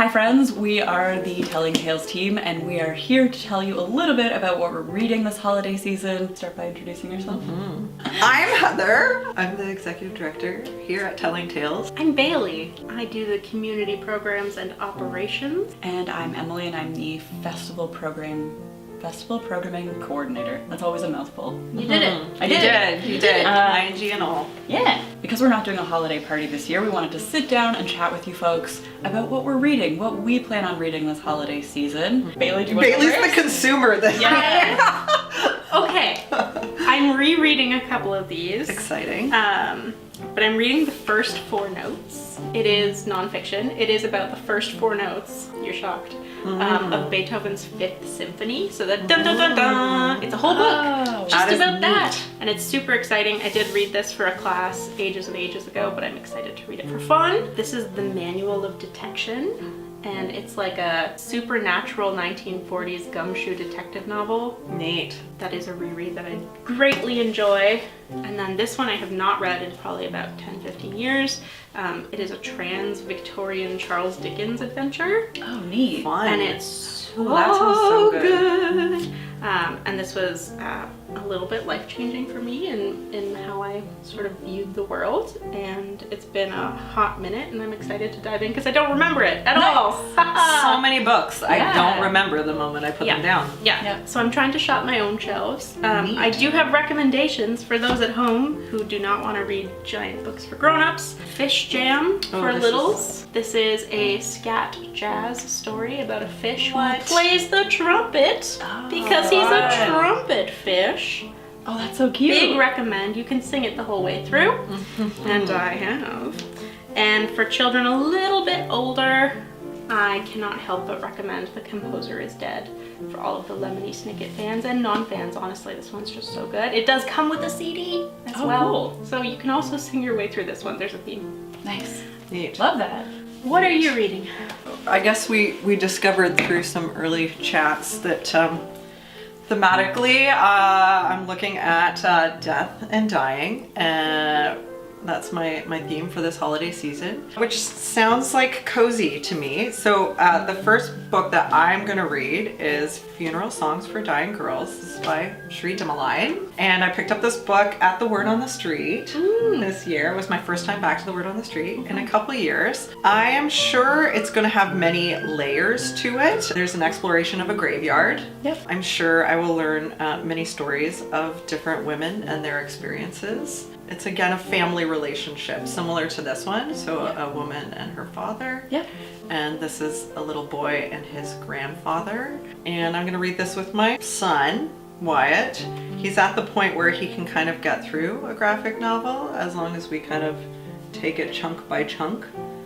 Hi friends, we are the Telling Tales team and we are here to tell you a little bit about what we're reading this holiday season. Start by introducing yourself. I'm Heather. I'm the executive director here at Telling Tales. I'm Bailey. I do the community programs and operations. And I'm Emily and I'm the festival programming coordinator. That's always a mouthful. You did it. I did. You did. ING and all. Yeah. Because we're not doing a holiday party this year, we wanted to sit down and chat with you folks about what we're reading, what we plan on reading this holiday season. Bailey, do you want to go Bailey's first? the consumer. Okay. I'm rereading a couple of these. Exciting. But I'm reading the first 4 notes. It is nonfiction. It is about the first 4 notes. You're shocked. Of Beethoven's 5th Symphony. So that dun dun dun dun. It's a whole book just about that. And it's super exciting. I did read this for a class ages and ages ago, but I'm excited to read it for fun. This is the Manual of Detection. And it's like a supernatural 1940s gumshoe detective novel. Neat. That is a reread that I greatly enjoy. And then this one I have not read in probably about 10-15 years. It is a trans-Victorian Charles Dickens adventure. Oh, neat. Fun. And it's so, that sounds so good. And this was a little bit life-changing for me in how I sort of viewed the world. And it's been a hot minute and I'm excited to dive in because I don't remember it at all. So many books. I don't remember the moment I put them down. Yeah. So I'm trying to shop my own shelves. I do have recommendations for those at home who do not want to read giant books for grown-ups. Fish Jam for littles. This is a scat jazz story about a fish who plays the trumpet because he's a trumpet fish. Oh, that's so cute. Big recommend. You can sing it the whole way through. And I have. And for children a little bit older, I cannot help but recommend The Composer is Dead for all of the Lemony Snicket fans and non-fans. Honestly, this one's just so good. It does come with a CD as well. Cool. So you can also sing your way through this one. There's a theme. Nice. Neat. Love that. What are you reading? I guess we discovered through some early chats that thematically I'm looking at death and dying. That's my theme for this holiday season, which sounds like cozy to me. So the first book that I'm gonna read is Funeral Songs for Dying Girls. This is by Cherie Dimaline. And I picked up this book at the Word on the Street this year. It was my first time back to the Word on the Street in a couple years. I am sure it's gonna have many layers to it. There's an exploration of a graveyard. Yep. I'm sure I will learn many stories of different women and their experiences. It's again a family relationship similar to this one. So a woman and her father. Yep. And this is a little boy and his grandfather. And I'm gonna read this with my son, Wyatt. He's at the point where he can kind of get through a graphic novel as long as we kind of take it chunk by chunk,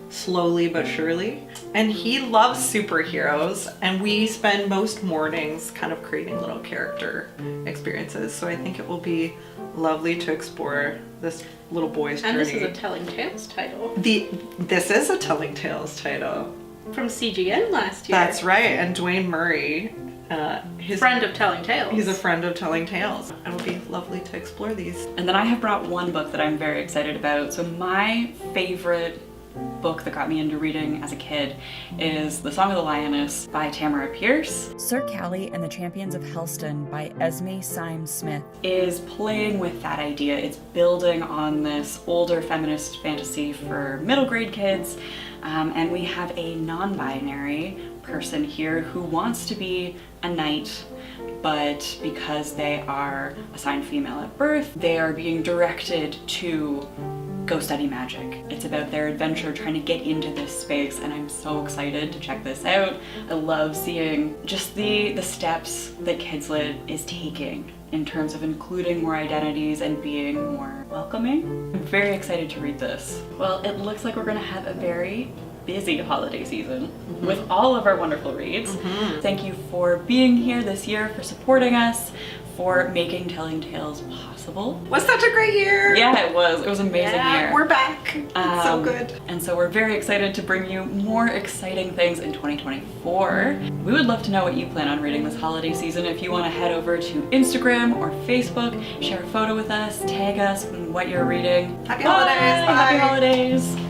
slowly but surely. And he loves superheroes and we spend most mornings kind of creating little character experiences. So I think it will be lovely to explore this little boy's journey. And this is a Telling Tales title. This is a Telling Tales title. From CGN last year. That's right, and Duane Murray, his friend of Telling Tales. He's a friend of Telling Tales. It will be lovely to explore these. And then I have brought one book that I'm very excited about. So my favorite book that got me into reading as a kid is The Song of the Lioness by Tamara Pierce. Sir Callie and the Champions of Helston by Esme Symes Smith is playing with that idea. It's building on this older feminist fantasy for middle grade kids. And we have a non-binary person here who wants to be a knight, but because they are assigned female at birth, they are being directed to go study magic. It's about their adventure trying to get into this space, and I'm so excited to check this out. I love seeing just the steps that Kids Lit is taking in terms of including more identities and being more welcoming. I'm very excited to read this. Well, it looks like we're gonna have a very busy holiday season with all of our wonderful reads. Thank you for being here this year, for supporting us, for making Telling Tales possible. Was such a great year! Yeah, it was. It was an amazing year. We're back. It's so good. And so we're very excited to bring you more exciting things in 2024. We would love to know what you plan on reading this holiday season. If you want to head over to Instagram or Facebook, share a photo with us, tag us on what you're reading. Happy holidays! Bye! Happy holidays!